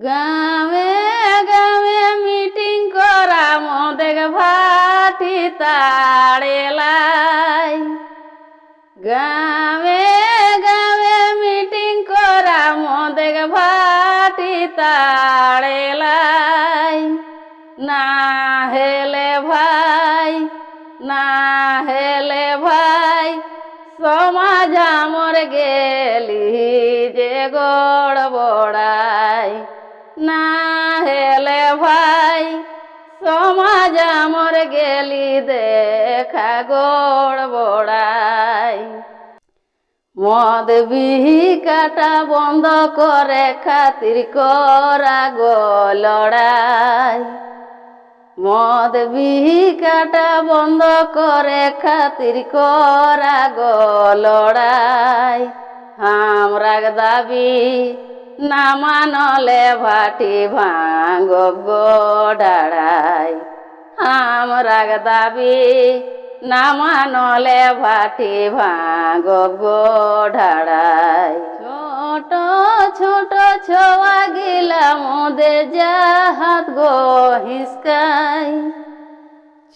গাঁৱে গাঁৱে মিটিং করা মদেগ ভাটি তাড়েলাই। গাঁৱে গাঁৱে মিটিং করা মদেগ ভাটি তাড়েলাই। না হেলে ভাই, না হেলে ভাই, সমাজ আমর গেলি যে গড়বড়াই। না হেলে ভাই, সমাজ আমর গেলি দেখা গড়বড়াই। মদ বিকাটা বন্ধ করে খাতির করা গো লড়াই। মদ বিকাটা বন্ধ করে খাতির করা গো লড়াই। আমরা দাবি না মানলে ভাটি ভাঙব গো ডাড়াই। আমরা দাবি না মানলে ভাটি ভাঙব গো ডাড়াই। ছোট ছোট ছোয়া গিলা মোদে জাহাত গো হিসকাই।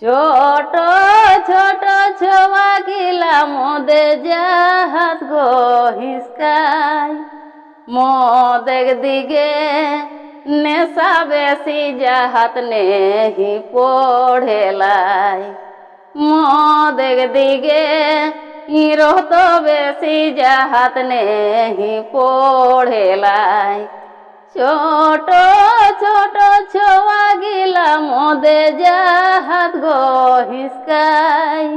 ছোট ছোট ছোয়া গিলা মোদে জাহাত গো হিসকাই। মদেগ দিগে নেশা বেশি জাহাত নেহি পড়েলাই। মদেগ দিগে ইরত বেশি জাহাত নেহি পড়েলাই। ছোট ছোট ছোয়া গিলা মোদে জাহাত গো হিসকাই।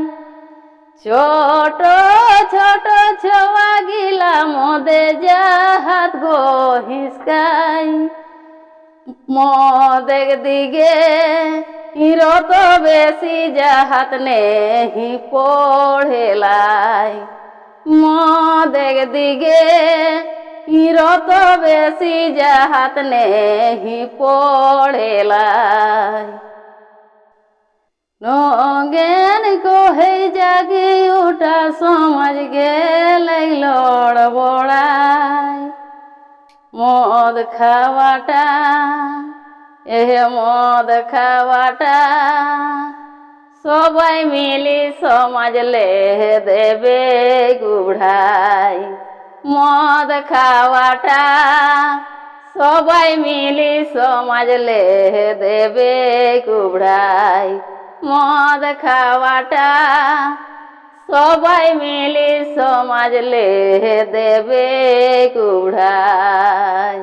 ছোট ছোট ছোয়া গিলা মোদে জাহাত গো হিসকাই। মদেগ দিগে ইরত বেশি জাহাত নেহি পড়েলাই। মদেগ দিগে ইরত বেশি জাহাত নেহি পড়েলাই। নগেন কোহে জাগি উঠা সমাজ গেলে লড়বড়াই। মদ খাওয়াটা মদ খাওয়াটা সবাই মিলি সমাজ লে দেবে গুড়াই। মদ খাওয়াটা সবাই মিলি সমাজ লে দেবে গুড়াই। মদ খাওয়াটা সবাই মিলি সমাজ লে দেবে গুড়াই।